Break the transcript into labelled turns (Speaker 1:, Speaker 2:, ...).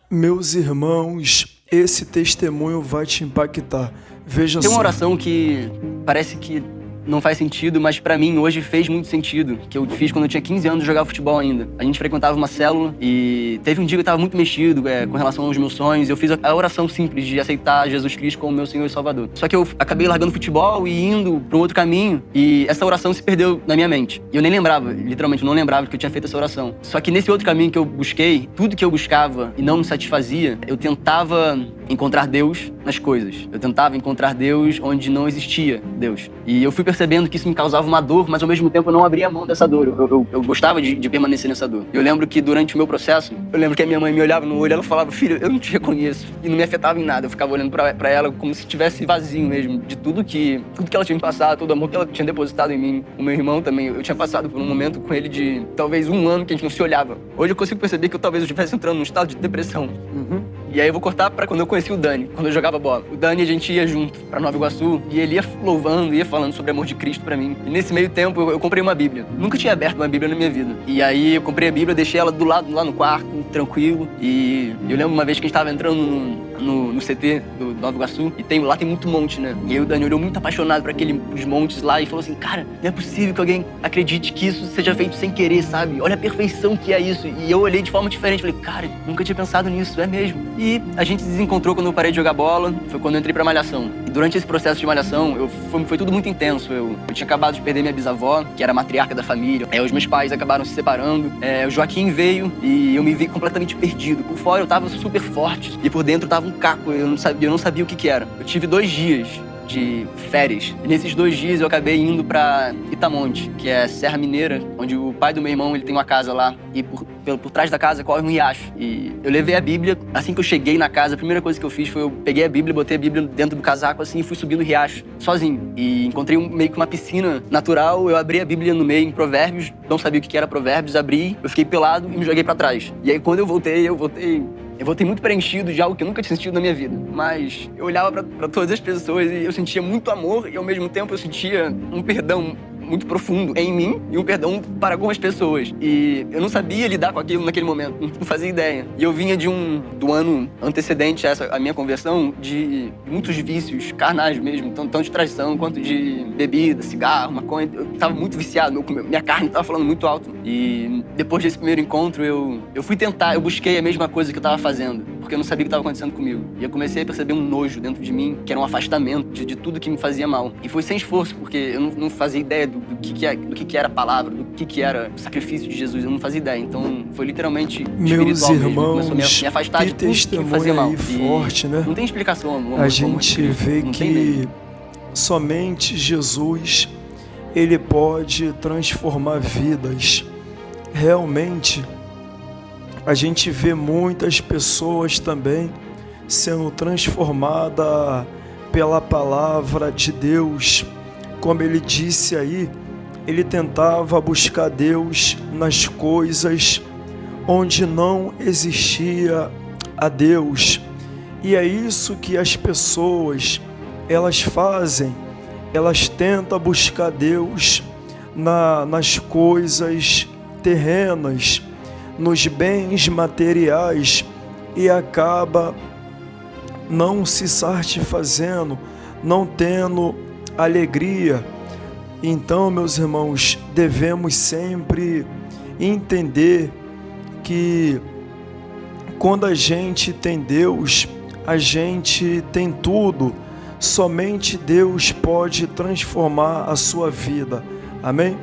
Speaker 1: Meus irmãos, esse testemunho vai te impactar. Veja
Speaker 2: Tem uma
Speaker 1: só.
Speaker 2: oração que parece que não faz sentido, mas pra mim hoje fez muito sentido, que eu fiz quando eu tinha 15 anos e jogava futebol ainda. A gente frequentava uma célula e teve um dia que eu tava muito mexido com relação aos meus sonhos. Eu fiz a oração simples de aceitar Jesus Cristo como meu Senhor e Salvador. Só que eu acabei largando o futebol e indo pra um outro caminho, e essa oração se perdeu na minha mente. E eu nem lembrava, literalmente, não lembrava que eu tinha feito essa oração. Só que nesse outro caminho que eu busquei, tudo que eu buscava e não me satisfazia, eu tentava encontrar Deus nas coisas. Eu tentava encontrar Deus onde não existia Deus. E eu fui percebendo que isso me causava uma dor, mas ao mesmo tempo eu não abria mão dessa dor. Eu gostava de permanecer nessa dor. Eu lembro que durante o meu processo, eu lembro que a minha mãe me olhava no olho e ela falava: filho, eu não te reconheço. E não me afetava em nada. Eu ficava olhando pra ela como se estivesse vazio mesmo, de tudo que ela tinha me passado, todo o amor que ela tinha depositado em mim. O meu irmão também, eu tinha passado por um momento com ele de talvez um ano que a gente não se olhava. Hoje eu consigo perceber que talvez eu estivesse entrando num estado de depressão. E aí eu vou cortar pra quando eu conheci o Dani, quando eu jogava bola. O Dani, a gente ia junto pra Nova Iguaçu e ele ia louvando, ia falando sobre o amor de Cristo pra mim. E nesse meio tempo eu comprei uma Bíblia. Nunca tinha aberto uma Bíblia na minha vida. E aí eu comprei a Bíblia, deixei ela do lado, lá no quarto, tranquilo. E eu lembro uma vez que a gente tava entrando no CT do Nova Iguaçu e lá tem muito monte, né? E aí o Dani olhou muito apaixonado pra aqueles montes lá e falou assim: cara, não é possível que alguém acredite que isso seja feito sem querer, sabe? Olha a perfeição que é isso. E eu olhei de forma diferente, falei: cara, nunca tinha pensado nisso, é mesmo. E a gente se desencontrou quando eu parei de jogar bola, foi quando eu entrei pra malhação. E durante esse processo de malhação, foi tudo muito intenso. Eu tinha acabado de perder minha bisavó, que era a matriarca da família. Os meus pais acabaram se separando. O Joaquim veio e eu me vi completamente perdido. Por fora eu tava super forte e por dentro tava um caco. Eu não sabia o que era. Eu tive 2 dias de férias. E nesses 2 dias eu acabei indo pra Itamonte, que é Serra Mineira, onde o pai do meu irmão, ele tem uma casa lá. E por trás da casa corre um riacho. E eu levei a Bíblia. Assim que eu cheguei na casa, a primeira coisa que eu fiz foi eu peguei a Bíblia, botei a Bíblia dentro do casaco assim e fui subindo o riacho, sozinho. E encontrei meio que uma piscina natural. Eu abri a Bíblia no meio, em Provérbios. Não sabia o que era Provérbios, abri, eu fiquei pelado e me joguei pra trás. E aí quando eu voltei muito preenchido de algo que eu nunca tinha sentido na minha vida. Mas eu olhava pra todas as pessoas e eu sentia muito amor e ao mesmo tempo eu sentia um perdão muito profundo em mim e um perdão para algumas pessoas. E eu não sabia lidar com aquilo naquele momento, não fazia ideia. E eu vinha do ano antecedente a minha conversão de muitos vícios carnais mesmo, tanto de traição quanto de bebida, cigarro, maconha. Eu tava muito viciado, minha carne tava falando muito alto. E depois desse primeiro encontro, eu busquei a mesma coisa que eu tava fazendo, porque eu não sabia o que estava acontecendo comigo. E eu comecei a perceber um nojo dentro de mim, que era um afastamento de tudo que me fazia mal. E foi sem esforço, porque eu não fazia ideia do que era a palavra, do que era o sacrifício de Jesus. Eu não fazia ideia. Então foi literalmente
Speaker 1: Meus
Speaker 2: espiritual
Speaker 1: irmãos,
Speaker 2: mesmo. Começou a me afastar de tudo que me fazia mal.
Speaker 1: aí forte, né?
Speaker 2: Não tem explicação, amor.
Speaker 1: A gente vê que somente Jesus, ele pode transformar vidas. Realmente, a gente vê muitas pessoas também sendo transformadas pela palavra de Deus. Como ele disse aí, ele tentava buscar Deus nas coisas onde não existia a Deus. E é isso que as pessoas, elas fazem. Elas tentam buscar Deus nas coisas terrenas, nos bens materiais, e acaba não se satisfazendo, não tendo alegria. Então, meus irmãos, devemos sempre entender que quando a gente tem Deus, a gente tem tudo. Somente Deus pode transformar a sua vida. Amém?